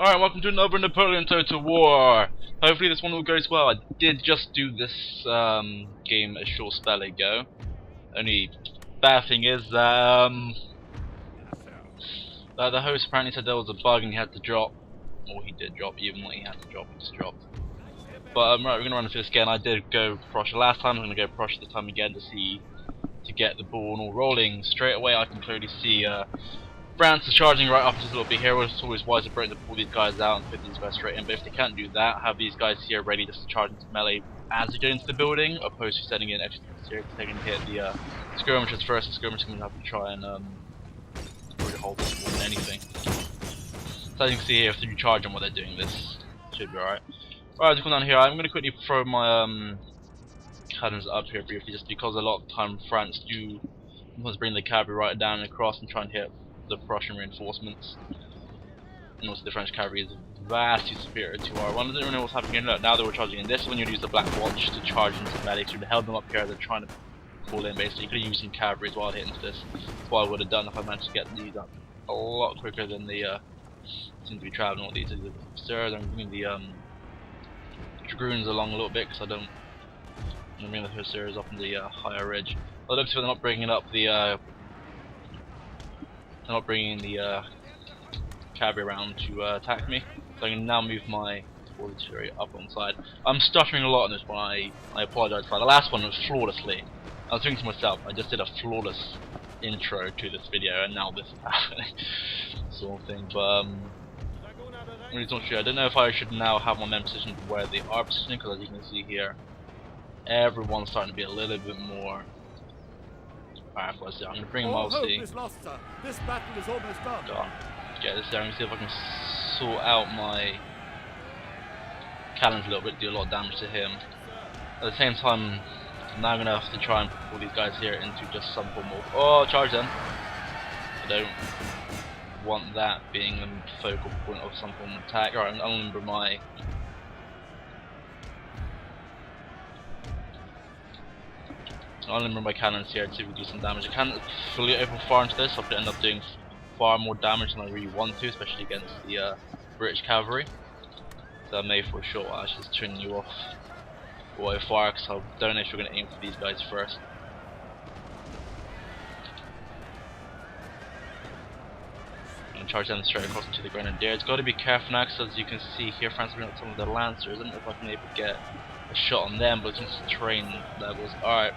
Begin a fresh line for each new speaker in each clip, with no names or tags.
Alright, welcome to another Napoleon Total War. Hopefully this one will go well. I did just do this game a short spell ago. Only bad thing is that the host apparently said there was a bug and he had to drop. Or he did drop, even when he had to drop, he just dropped. But right, we're gonna run through this again. I did go Prussia last time, I'm gonna go Prussia this time again to get the ball all rolling. Straight away I can clearly see France is charging right up just a little bit here. It's always wise to pull these guys out and put these guys straight in, but if they can't do that, have these guys here ready just to charge into melee as they get into the building, opposed to setting in extra here to hit the skirmishers first. The skirmishers are going to have to try and really hold this more than anything. So as you can see here, if you charge them while they're doing this, should be alright. Alright, to come down here, I'm going to quickly throw my cannons up here briefly, just because a lot of time France do sometimes bring the cavalry right down and across and try and hit the Prussian reinforcements. And also the French cavalry is vastly superior to our one. I don't really know what's happening here. Look, now they were charging in this when you use the Black Watch to charge into melee, so you held them up here, they're trying to pull in basically. You could have used some cavalry as well to hit into this. That's what I would have done if I managed to get these up a lot quicker than they seem to be traveling all these. Sir, I'm bringing the dragoons along a little bit because I'm bringing the hussars up on the higher ridge. Well, it looks like they're not bringing up the cavalry around to attack me, so I can now move my artillery up on side. I'm stuttering a lot on this one. I apologise for that. The last one was flawlessly. I was thinking to myself, I just did a flawless intro to this video, and now this is happening, sort of thing. But I'm really not sure. I don't know if I should now have my men positioned where they are positioned, because as you can see here, everyone's starting to be a little bit more. Alright, let's see. I'm going to bring mostly.
This battle is almost done.
Get this there. I'm going to see if I can sort out my cannons a little bit, do a lot of damage to him. At the same time, I'm now going to have to try and pull these guys here into just some form of. Oh, charge them! I don't want that being the focal point of some form of attack. Alright, I'll remember my. I'll remember my cannons here to see if we do some damage. I can't fully open fire into this, so I'll end up doing far more damage than I really want to, especially against the British cavalry. So I may for a short while just turn you off auto fire, because I don't know if you're going to aim for these guys first. I'm going to charge them straight across into the grenadiers. It's got to be careful now, because as you can see here, France bringing up some of the lancers. I don't know if I can able to get a shot on them, but it's just terrain levels. Alright,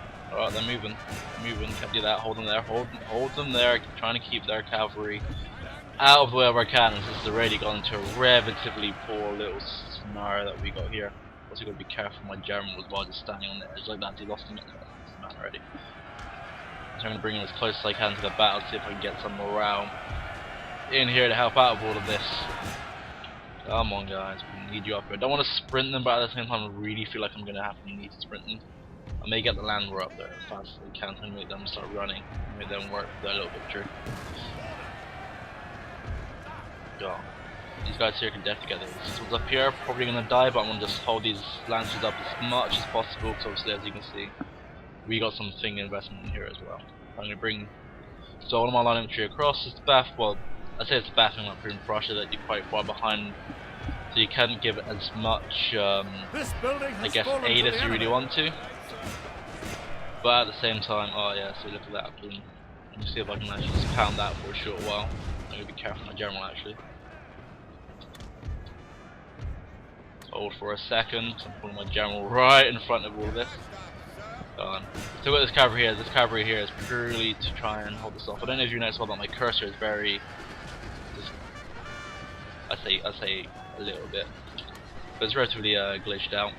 they're moving. Can't do that. Hold them there. Hold them there. Trying to keep their cavalry out of the way of our cannons. This has already gone into a relatively poor little scenario that we got here. Also, got to be careful. My general was well just standing on the edge like that. He lost him. Man already. So I'm going to bring him as close as I can to the battle. See if I can get some morale in here to help out with all of this. Come on, guys. We need you up here. I don't want to sprint them, but at the same time, I really feel like I'm going to have to need to sprint them. I may get the land war up there as fast as I can and make them start running, make them work for their little victory. Go. These guys here can definitely get these ones up here, probably gonna die, but I'm gonna just hold these lancers up as much as possible, because obviously as you can see, we got some thing investment in here as well. I'm gonna bring all of my line infantry across. It's well, I say it's baffling up here in Prussia that you're quite far behind, so you can't give it as much I guess aid as you really want to. But at the same time, oh yeah, so look at that. Let me see if I can actually just pound that for a short while. I'm gonna be careful with my general actually. Hold for a second. I'm putting my general right in front of all of this. Go on. So what this cavalry here is, is purely to try and hold this off. I don't know if you noticed well, but my cursor is very, I say a little bit, but it's relatively glitched out.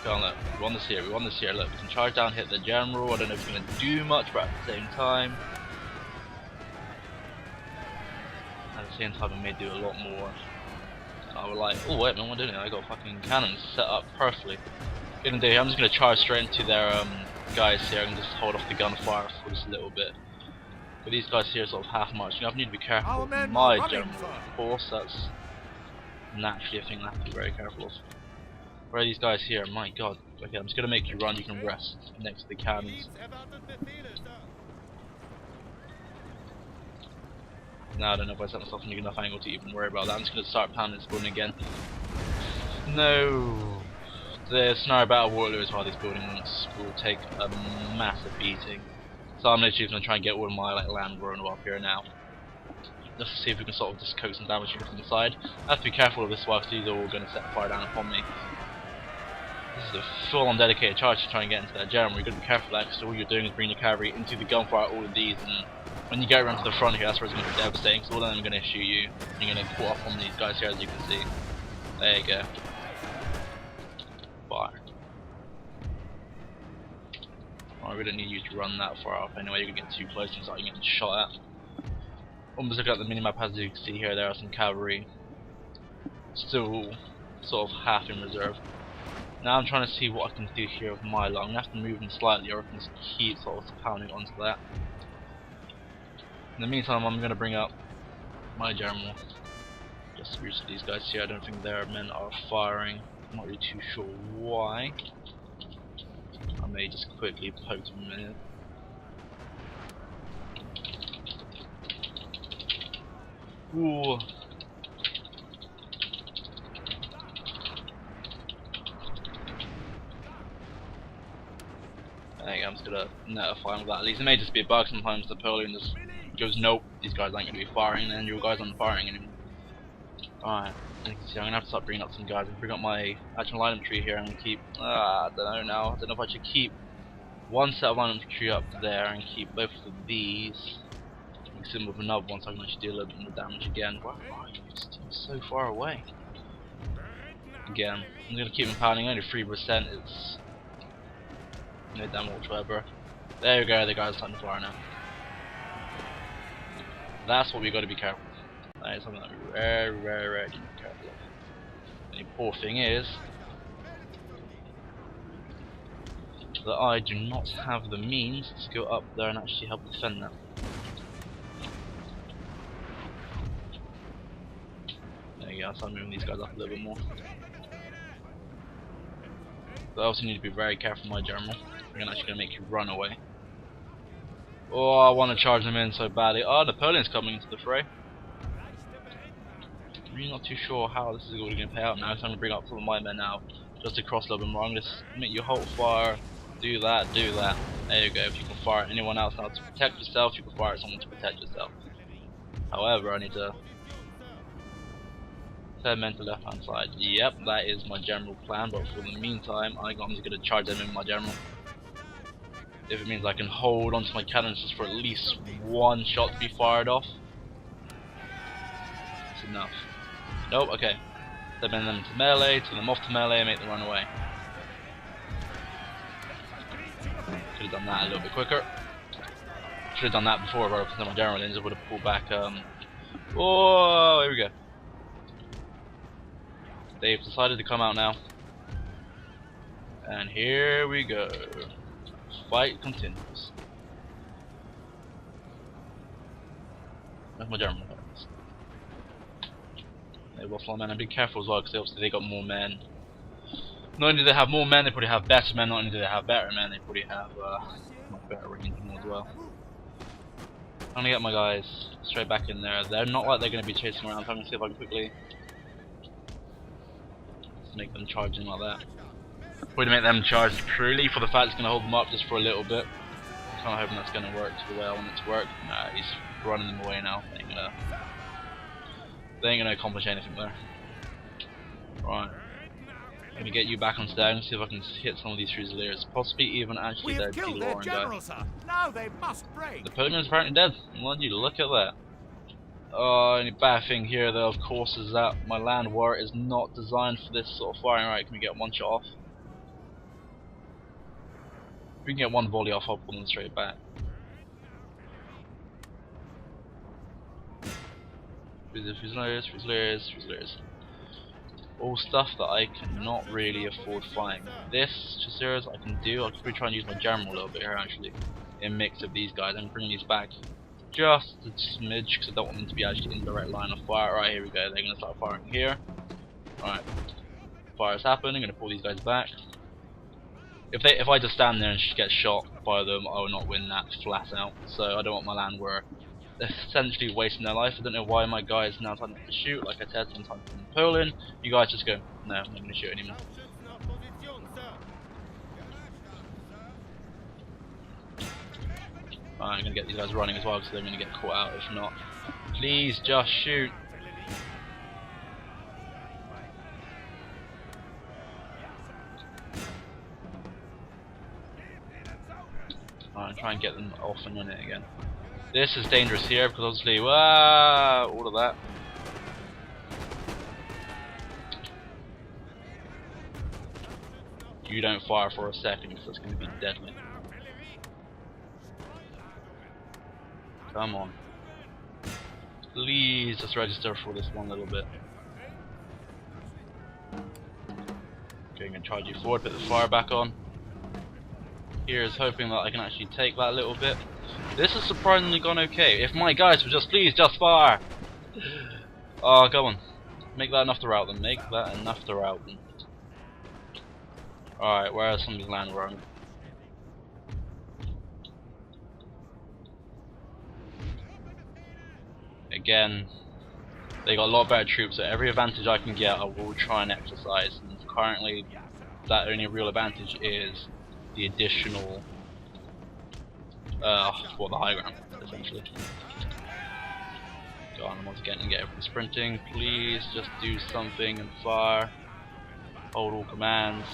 Go on, look, we won this here, look, we can charge down, hit the general. I don't know if we're going to do much, but at the same time I may do a lot more. I was like, oh wait man, what am I doing? I got fucking cannons set up perfectly. I'm just going to charge straight into their guys here and just hold off the gunfire for just a little bit. But these guys here are sort of half marching. I need to be careful with my general, of course. That's naturally a thing I have to be very careful of. Where are these guys here? My god. Okay, I'm just gonna make you run, you can rest next to the cannons. Now I don't know if I set myself in a good enough angle to even worry about that. I'm just going to start pounding this building again. No! The scenario about Waterloo is why these buildings will take a massive beating. So I'm literally going to try and get all of my land grown up here now. Just to see if we can sort of just coax some damage from the side. I have to be careful of this while these are all going to set fire down upon me. This is a full-on dedicated charge to try and get into that general. You've got to be careful of that because all you're doing is bringing your cavalry into the gunfire all of these, and when you get around to the front here, that's where it's going to be devastating. So all of them are going to shoot you. You're going to pull up on these guys here, as you can see. There you go. Fire. I really don't need you to run that far up anyway. You're going to get too close and start getting shot at. Almost looking at the minimap, as you can see here, there are some cavalry still sort of half in reserve. Now I'm trying to see what I can do here with my line. I'm going to have to move them slightly, or I can just keep sort of pounding onto that. In the meantime, I'm going to bring up my general. Just to use these guys here. I don't think their men are firing. I'm not really too sure why. I may just quickly poke them in. Ooh. I think I'm just gonna notify him of that. At least it may just be a bug sometimes. Napoleon just goes, nope, these guys aren't gonna be firing, and your guys aren't firing anymore. Alright, as you can see, I'm gonna have to start bringing up some guys. I'm gonna bring up my actual line infantry here. I'm gonna keep, I don't know now. I don't know if I should keep one set of line infantry up there and keep both of these. Mix in with another one so I can actually do a little bit more damage again. Why are you so far away? Again, I'm gonna keep them pounding. Only 3%. It's no damage whatsoever. There we go. The guy's starting to fire now. That's what we got to be careful with. That is something that we very, very, very need to be careful of. The poor thing is that I do not have the means to go up there and actually help defend that. There you go, so I'm moving these guys up a little bit more. But I also need to be very careful with my general. I'm actually going to make you run away. Oh, I want to charge them in so badly. Oh, Napoleon's coming into the fray. I'm really not too sure how this is going to pay out now, so I'm going to bring up some of my men now, just to cross a little bit more. I'm going to make you hold fire, do that, do that. There you go. If you can fire at anyone else now to protect yourself, you can fire at someone to protect yourself. However, I need to send men to the left hand side. Yep, that is my general plan, but for the meantime, I'm just going to charge them in my general. If it means I can hold onto my cannons just for at least one shot to be fired off, it's enough. Nope, okay. Send them to melee, turn them off to melee, and make them run away. Should have done that a little bit quicker. Should have done that before I put my general in, so I would have pulled back. Oh, here we go. They've decided to come out now. And here we go. Fight continues. Where's my general? They will fly men, and be careful as well because obviously they got more men. Not only do they have more men, they probably have better men. Not only do they have better men, they probably have much better range as well. I'm gonna get my guys straight back in there. They're not like they're gonna be chasing around, so I'm gonna see if I can quickly just make them charge in like that. Probably to make them charge purely for the fact it's going to hold them up just for a little bit. Kind of hoping that's going to work the way I want it to work. Nah, he's running them away now. They ain't gonna accomplish anything there. Right. I'm going to get you back on stage and see if I can hit some of these Fusiliers. Possibly even actually their D-Lauren guy.
Now they must break.
Napoleon's apparently dead. Mind you, look at that. Only bad thing here though, of course, is that my land war is not designed for this sort of firing. Right, can we get one shot off? If we can get one volley off, I'll pull them straight back. Fusiliers. All stuff that I cannot really afford fighting. This Chasseurs I can do. I'll probably try and use my general a little bit here actually, in mix of these guys. I'm bringing these back just a smidge because I don't want them to be actually in direct line of fire. Right, here we go. They're going to start firing here. Alright, fire's happened. I'm going to pull these guys back. If I just stand there and get shot by them, I will not win that flat out. So I don't want my land war essentially wasting their life. I don't know why my guys now telling them to shoot. Like I said, sometimes in Napoleon, you guys just go, no, I'm not going to shoot anymore. I'm going to get these guys running as well, because they're going to get caught out if not. Please just shoot. Alright, try and get them off and running again. This is dangerous here because obviously, all of that. You don't fire for a second because it's going to be deadly. Come on. Please just register for this one little bit. Okay, I'm going to charge you forward, put the fire back on. Here's hoping that I can actually take that little bit. This has surprisingly gone okay. If my guys would just please just fire! Oh, go on. Make that enough to rout them. Make that enough to rout them. Alright, where are some of these land running? Again, they got a lot better troops, so every advantage I can get I will try and exercise. And currently, that only real advantage is the additional the high ground, essentially. Go on, once again, and get everything sprinting. Please just do something and fire. Hold all commands.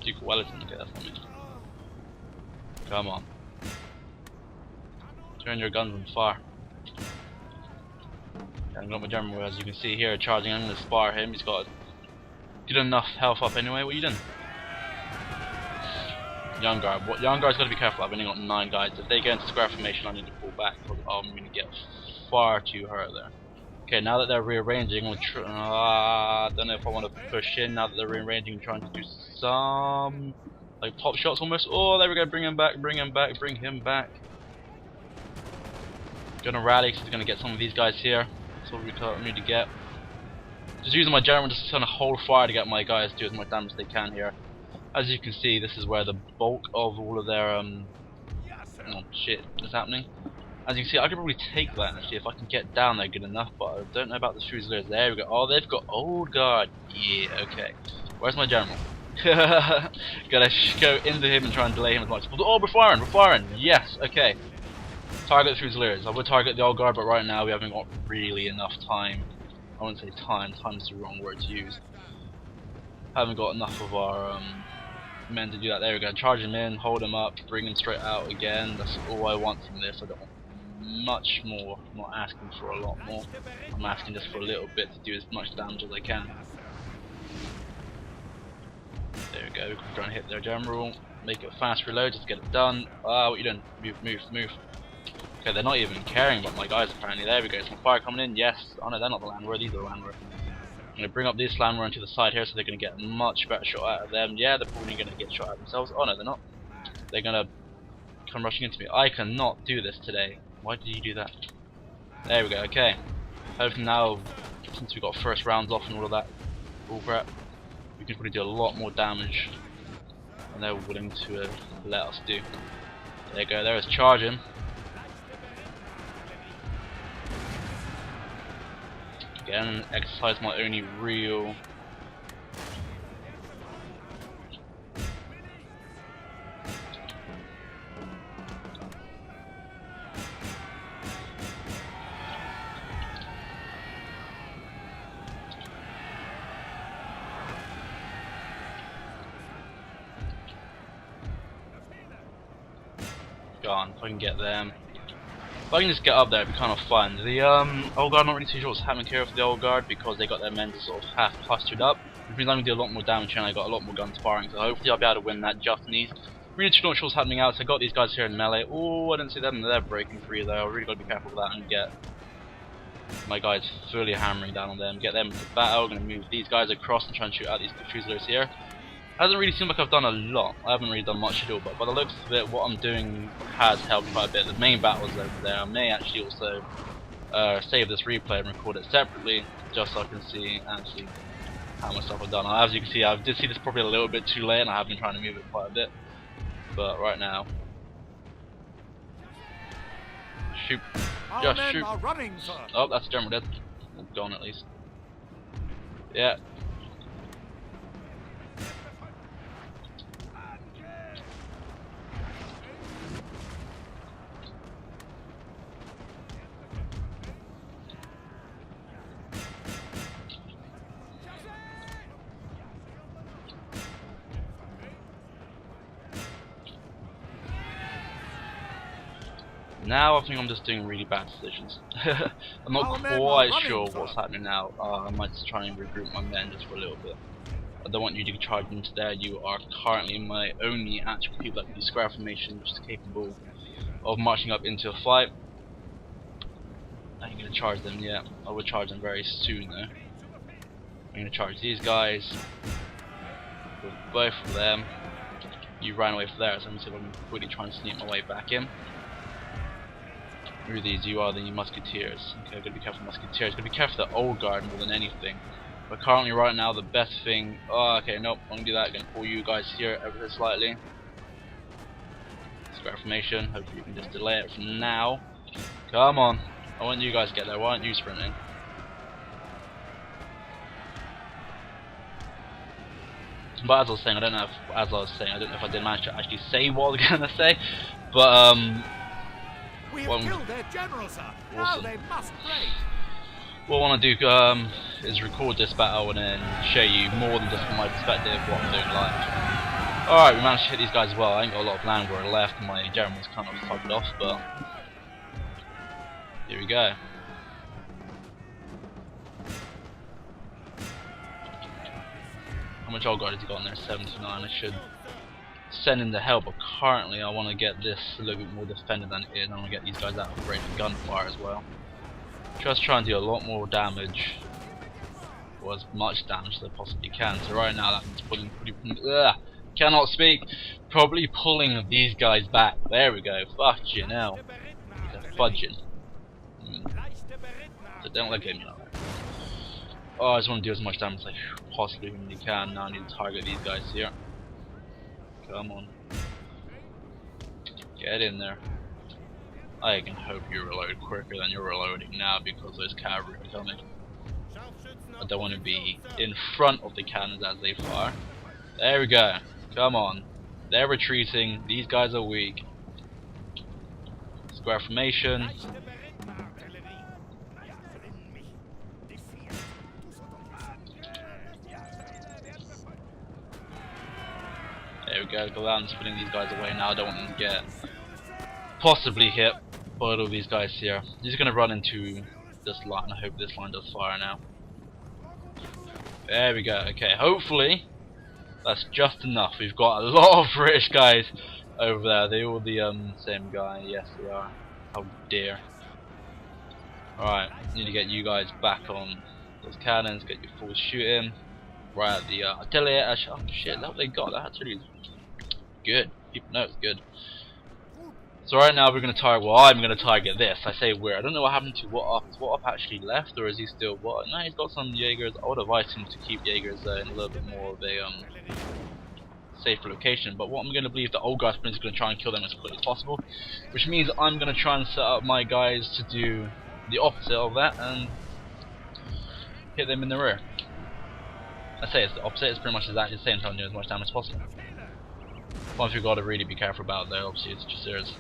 Duke Wellington, okay, that's not me. Come on. Turn your guns and fire. I've got my general, as you can see here, charging. I'm going to spar him. He's got good enough health up anyway. What are you doing? Young guard. Young guard's got to be careful. I've only got 9 guys. If they go into square formation, I need to pull back. I'm going to get far too hurt there. Okay, now that they're rearranging, I'm going to I don't know if I want to push in. Now that they're rearranging, trying to do some like pop shots almost. Oh, there we go. Bring him back. Bring him back. Bring him back. Gonna rally because he's gonna get some of these guys here. That's what we need to get. Just using my general just to hold fire to get my guys to do as much damage as they can here. As you can see, this is where the bulk of all of their oh shit is happening. As you can see, I could probably take that actually if I can get down there good enough, but I don't know about the Fusiliers. There we go. Oh, they've got old guard. Yeah, okay. Where's my general? Gotta go into him and try and delay him as much as possible. Oh, we're firing. We're firing. Yes. Okay. Target the Fusiliers. I would target the old guard, but right now we haven't got really enough time. I wouldn't say time. Time is the wrong word to use. Haven't got enough of our men to do that. There we go. Charge him in, hold him up, bring him straight out again. That's all I want from this. I don't want much more. I'm not asking for a lot more. I'm asking just for a little bit to do as much damage as I can. There we go. We're trying to hit their general. Make it a fast reload. Just get it done. Ah, what are you doing? Move, move, move. Okay, they're not even caring about my guys apparently. There we go. Some fire coming in. Yes. Oh no, they're not the landwehr. These are the landwehr. I'm going to bring up this landwehr into the side here, so they're going to get a much better shot out of them. Yeah, they're probably going to get shot at themselves. Oh no, they're not. They're going to come rushing into me. I cannot do this today. Why did you do that? There we go. Okay. Hopefully now, since we got first rounds off and all of that bullcrap, we can probably do a lot more damage than they're willing to let us do. There you go. There is charging. Again, exercise my only real gone. If I can get them. If I can just get up there, it'd be kind of fun. The old guard, not really too sure what's happening here for the old guard because they got their men sort of half clustered up, which means I'm going to do a lot more damage and I got a lot more guns firing, so hopefully I'll be able to win that just in ease. Really not sure what's happening out, so I got these guys here in melee. Oh, I didn't see them, they're breaking free though. I really got to be careful with that and get my guys fully hammering down on them. Get them into battle. I'm going to move these guys across and try and shoot out these Fusiliers here. Hasn't really seemed like I've done a lot. I haven't really done much at all, but by the looks of it, what I'm doing has helped quite a bit. The main battle's over there. I may actually also save this replay and record it separately, just so I can see actually how much stuff I've done. As you can see, I did see this probably a little bit too late, and I have been trying to move it quite a bit. But right now, shoot.
Our
Just
men
shoot.
are running, sir.
Oh, that's German dead. Gone at least. Yeah. Now I think I'm just doing really bad decisions. I'm not
Our men are
quite
running,
sure
sir.
what's happening now. I might just try and regroup my men just for a little bit. I don't want you to charge into there. You are currently my only actual people that can do square formation, which is capable of marching up into a fight. I ain't gonna charge them yet. I will charge them very soon though. I'm gonna charge these guys with both of them. You ran away from there, so I'm gonna see if I can quickly try and sneak my way back in. Who are these? You are the musketeers. Okay, gotta be careful musketeers. Gotta be careful the old guard more than anything. But currently, right now, the best thing. Oh, okay, nope. I'm gonna do that. Gonna pull you guys here ever so slightly. Square formation. Hopefully, you can just delay it from now. Come on. I want you guys to get there. Why aren't you sprinting? But as I was saying, I don't know if I did manage to actually say what I was gonna say. But
We have killed their general, sir. Now
awesome.
they must break.
What I want to do is record this battle and then show you more than just from my perspective what I'm doing live. Alright, we managed to hit these guys well. I ain't got a lot of land where left, my general's kind of fucked off, but here we go. How much old guard has he got in there? 79. I should send in the help, but currently I want to get this a little bit more defended than it is. I want to get these guys out of range of gunfire as well. Just try and do a lot more damage, or as much damage as I possibly can. So right now that means cannot speak. Probably pulling these guys back. There we go. Fuck you now. Fudging. So don't let go of me like that. Oh, I just want to do as much damage as I possibly can. Now I need to target these guys here. Come on. Get in there. I can hope you reload quicker than you're reloading now because those cavalry are coming. I don't want to be in front of the cannons as they fire. There we go. Come on. They're retreating. These guys are weak. Square formation. There we go. Go out and spinning these guys away now. I don't want them to get possibly hit by all these guys here. He's going to run into this line. I hope this line does fire now. There we go. Okay, hopefully that's just enough. We've got a lot of British guys over there. They're all the same guy. Yes, they are. Oh dear. Alright, need to get you guys back on those cannons. Get your full shooting. Right at the artillery. Oh shit, that's what they got. That artillery is good. People know it's good. So right now we're going to target, well I'm going to target this. I say we're, I don't know what happened to What Up. Is What Up actually left, or is he still what? No, he's got some Jaegers. I would advise him to keep Jaegers in a little bit more of a safer location. But what I'm going to believe the old guy sprint is going to try and kill them as quickly as possible, which means I'm going to try and set up my guys to do the opposite of that and hit them in the rear. I say it's the opposite. It's pretty much exactly the same, trying to do as much damage as possible. One thing we've got to really be careful about though, obviously, it's Chasseurs.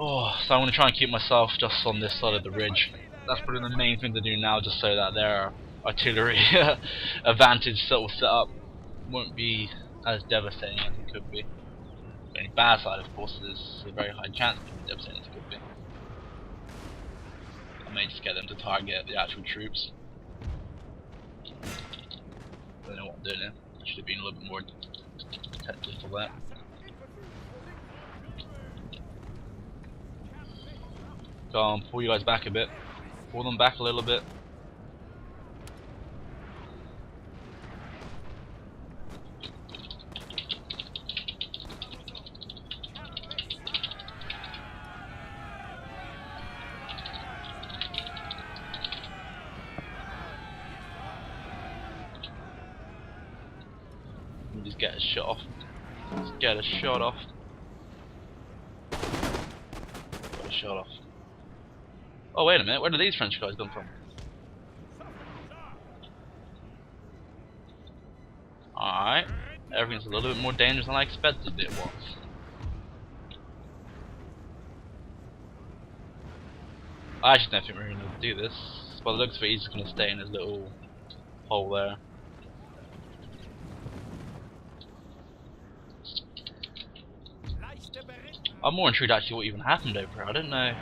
Oh, so I'm going to try and keep myself just on this side of the ridge. That's probably the main thing to do now, just so that their artillery advantage sort of set up won't be as devastating as it could be. The only bad side, of course, is a very high chance of being devastating as it could be. I may just get them to target the actual troops. I don't know what I'm doing here. I should have been a little bit more attentive to that. Go on, pull you guys back a bit. Pull them back a little bit. Just get a shot off. Just get a shot off. shot off. Oh wait a minute, where did these French guys come from? Alright, everything's a little bit more dangerous than I expected it was. I actually don't think we're going to do this. By the looks of it, he's just going to stay in his little hole there. I'm more intrigued actually what even happened over here. I don't know.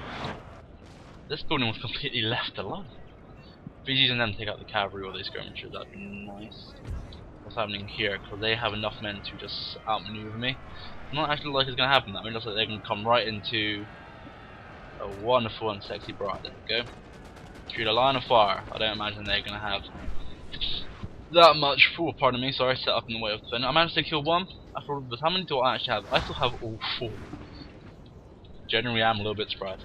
This building was completely left alone. If he's using them to take out the cavalry or the skirmishers, that'd be nice. What's happening here? Because they have enough men to just outmaneuver me. I'm not actually like it's going to happen that way. It looks like they can come right into a wonderful and sexy bride. There we go. Shoot a line of fire. I don't imagine they're going to have that much. Oh, pardon me. Sorry, set up in the way of the fin. I managed to kill one. But how many do I actually have? I still have all 4. Generally, I'm a little bit surprised.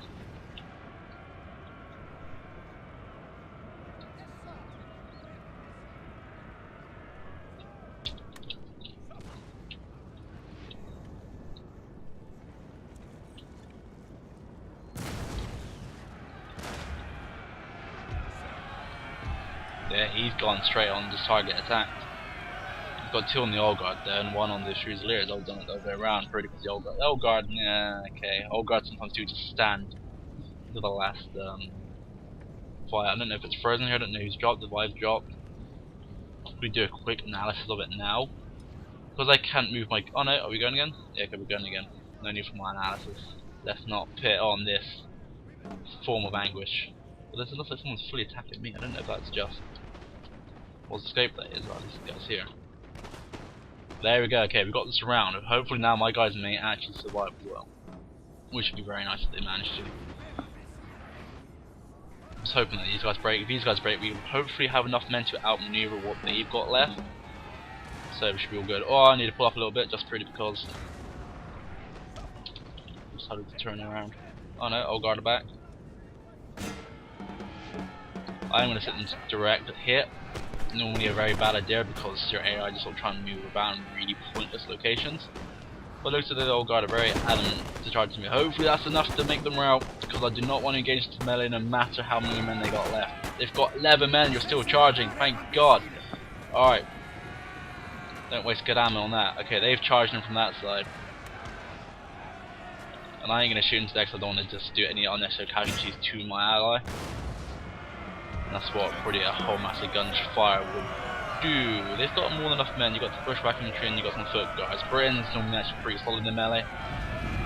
Yeah, he's gone straight on this target attack. He's got 2 on the old guard there and 1 on the Fusiliers. I've done it the other way around pretty much the old guard. The old guard, yeah, okay. Old guard sometimes do just stand until the last fight. I don't know if it's frozen here, I don't know who's dropped, if I've dropped. We do a quick analysis of it now. Because I can't move my... Oh no, are we going again? Yeah, okay, we're going again. No need for my analysis. Let's not pit on this form of anguish. But it looks like someone's fully attacking me. I don't know if that's just... What's the scope that is? Right, this guy's here. There we go, okay, we've got this around. Hopefully now my guys may actually survive as well. Which would be very nice if they manage to. I was hoping that these guys break. If these guys break, we will hopefully have enough men to outmaneuver what they've got left. So we should be all good. Oh, I need to pull up a little bit just purely because I decided to turn around. Oh no, I'll guard it back. I'm going to sit in direct hit. Normally a very bad idea because your AI just sort of trying to move about in really pointless locations. But looks like the old guard are very adamant to charge me. Hopefully that's enough to make them rout, because I do not want to engage the melee no matter how many men they got left. They've got 11 men, you're still charging, thank God. Alright. Don't waste good ammo on that. Okay, they've charged him from that side. And I ain't going to shoot into that because I don't want to just do any unnecessary casualties to my ally. And that's what pretty a whole massive gunfire would do. They've got more than enough men. You've got the bushwhack infantry and you've got some foot guards. Britain's normally actually pretty solid in melee.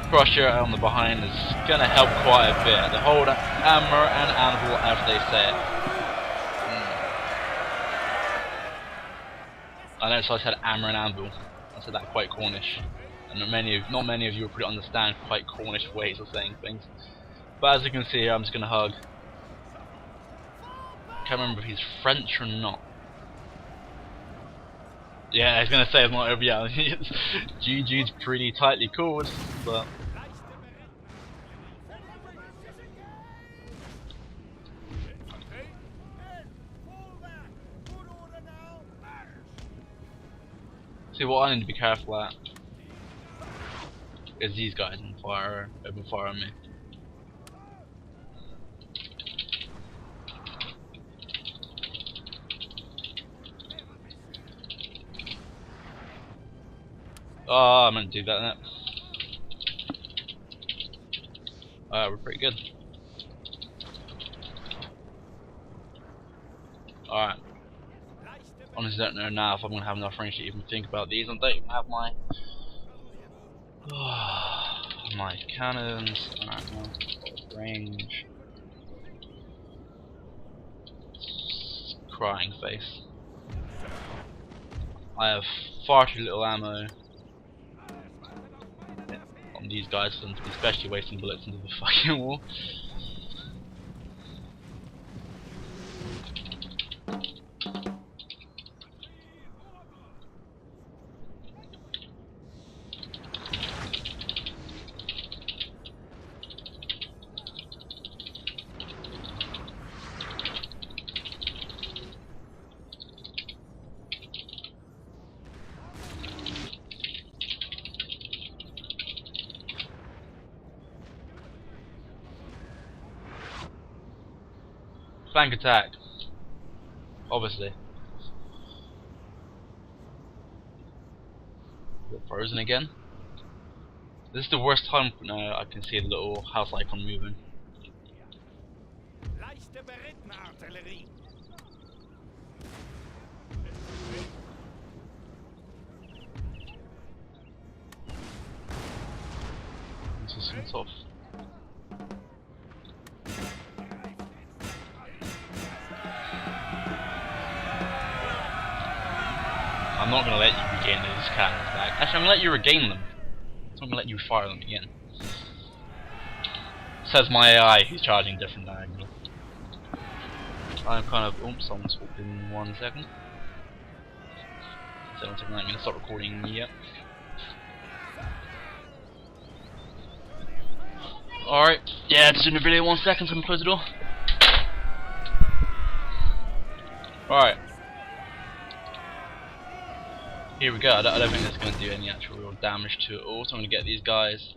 Crusher on the behind is going to help quite a bit. They hold hammer and anvil as they say it. I know, so I said hammer and anvil. I said that quite Cornish. And not many of you will probably understand quite Cornish ways of saying things. But as you can see here, I'm just going to hug. Can't remember if he's French or not. Yeah, I was going to say it's not over yet. GG's pretty tightly called, but... See, what I need to be careful at is these guys open fire on me. Oh, I'm gonna do that now. We're pretty good. Alright. Honestly, don't know now if I'm gonna have enough range to even think about these. I don't even have my my cannons. Alright, no range. Crying face. I have far too little ammo on these guys for them to be especially wasting bullets into the fucking wall. Flank attack. Obviously. Is it frozen again? This is the worst time. No, I can see the little house icon moving.
Leichte Berittenartillerie.
This is some sort of. I'm not gonna let you regain those cannons back. Actually, I'm gonna let you regain them. I'm gonna let you fire them again. Says my AI, who's charging different diagonal. I'm kind of. Oops, someone's walked in 1 second. 7 seconds, I'm gonna stop recording. Yep. Alright, yeah, just in the video 1 second, so I'm gonna close the door. Alright. Here we go. I don't think that's going to do any actual real damage to it all, so I'm going to get these guys.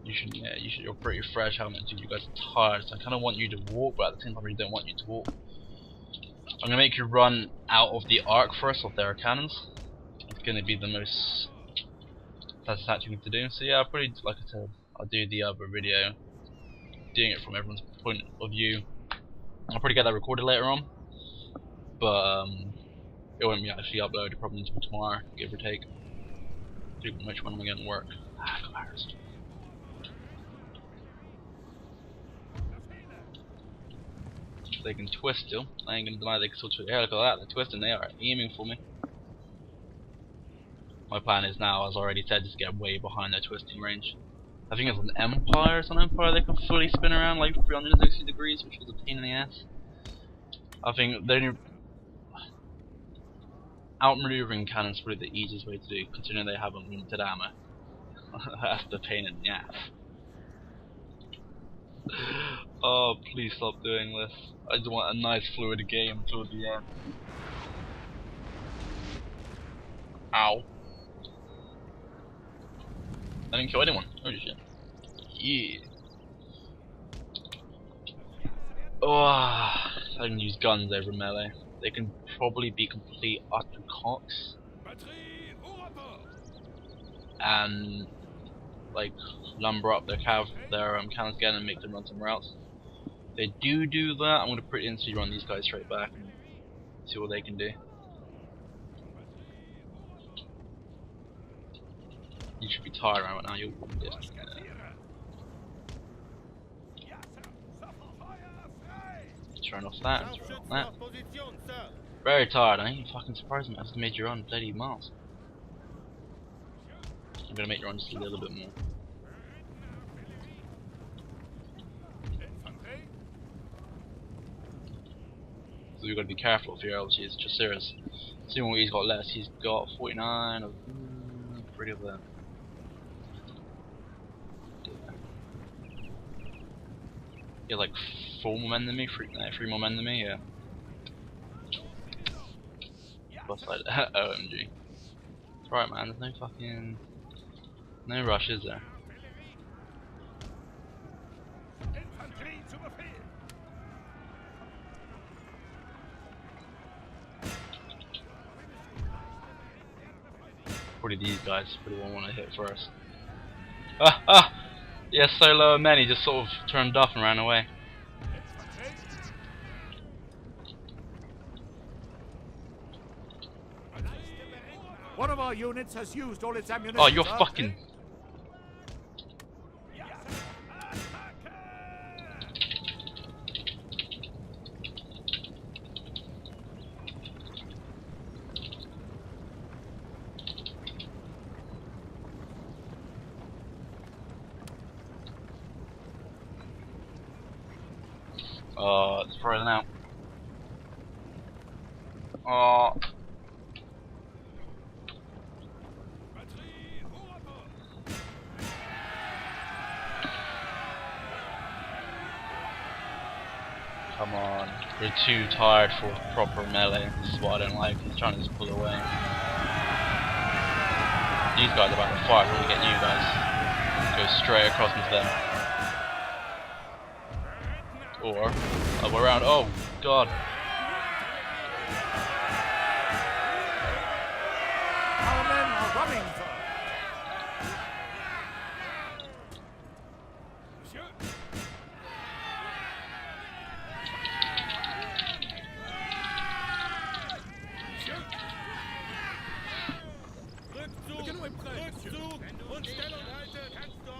You're pretty fresh, haven't you? You guys are tired, so I kind of want you to walk, but at the same time I really don't want you to walk. I'm going to make you run out of the arc first of their cannons. It's going to be the most satisfactory thing to do. So yeah, I'll probably, like I said, I'll do the other video, doing it from everyone's point of view. I'll probably get that recorded later on, but it won't be actually uploaded probably until tomorrow, give or take. Which one am I going to work? Ah, embarrassed. They can twist still. I ain't gonna deny they can still twist. Yeah, look at that. They're twisting. They are aiming for me. My plan is now, as I already said, just get way behind their twisting range. I think it's an Empire. It's an Empire they can fully spin around like 360 degrees, which was a pain in the ass. I think the only outmaneuvering cannons is probably the easiest way to do, considering they have unlimited ammo. That's the pain in the ass. Oh, please stop doing this. I just want a nice fluid game until the end. Ow. I didn't kill anyone. Holy shit. Yeah. Oh, I can use guns over melee. They can probably be complete utter cocks. And like lumber up their cannons again and make them run somewhere else. If they do that, I'm gonna pretty instantly run these guys straight back and see what they can do. You should be tired right now. You'll turn off that. Turn off that. Very tired. I ain't fucking surprised me. I just made you run bloody miles. I'm gonna make you run just a little bit more. So we've got to be careful here, obviously. It's just serious. See what he's got left. He's got 49 of pretty of them. Yeah, like 4 more men than me, 3 more men than me, yeah. Plus side, OMG. It's right, man, there's no fucking. No rush, is there? Probably these guys, probably won't want to hit first. Yeah, solo men, he just sort of turned off and ran away.
One of our units has used all its ammunition.
Oh, you're fucking. Oh, it's frozen out. Oh. Come on. We're too tired for proper melee. This is what I don't like. He's trying to just pull away. These guys are about to fight. We're gonna get you guys. Go straight across into them. Or other way around. Oh god.
Our men are running, sir.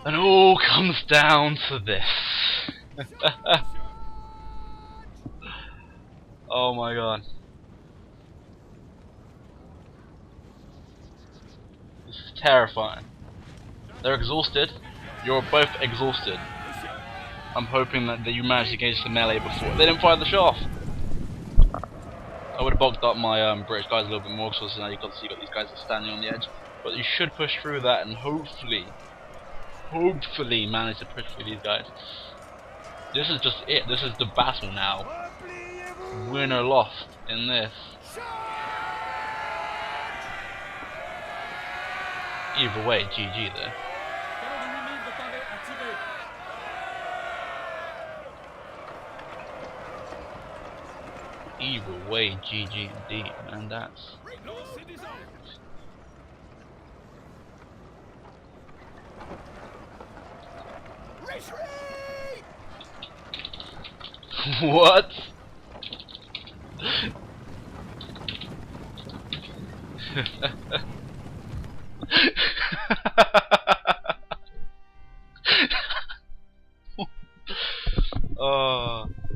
And it all comes down to this. Oh my god. This is terrifying. They're exhausted. You're both exhausted. I'm hoping that you managed to engage the melee before. They didn't fire the shot off. I would have bulked up my British guys a little bit more, because now you got these guys are standing on the edge. But you should push through that and hopefully manage to push through these guys. This is just it. This is the battle now. Win or lost in this. Either way, GG there. Either way, GG indeed, man. That's. What?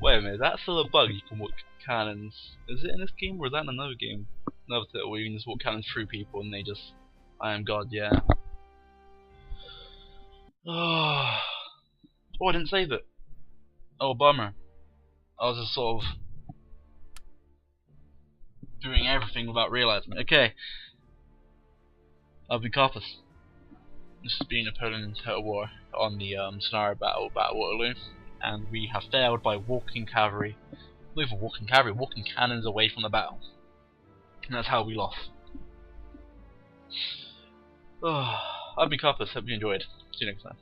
Wait a minute, that's still a bug. You can walk cannons. Is it in this game or is that in another game? Another title where you can just walk cannons through people and they just, I am God, yeah. Oh, I didn't save it. Oh, bummer. I was just sort of doing everything without realizing. Okay. I've been Carpus. This has been Napoleon in Total War on the scenario battle Waterloo, and we have failed by walking cavalry. Not even walking cavalry, walking cannons away from the battle. And that's how we lost. I've been Carpus, hope you enjoyed. See you next time.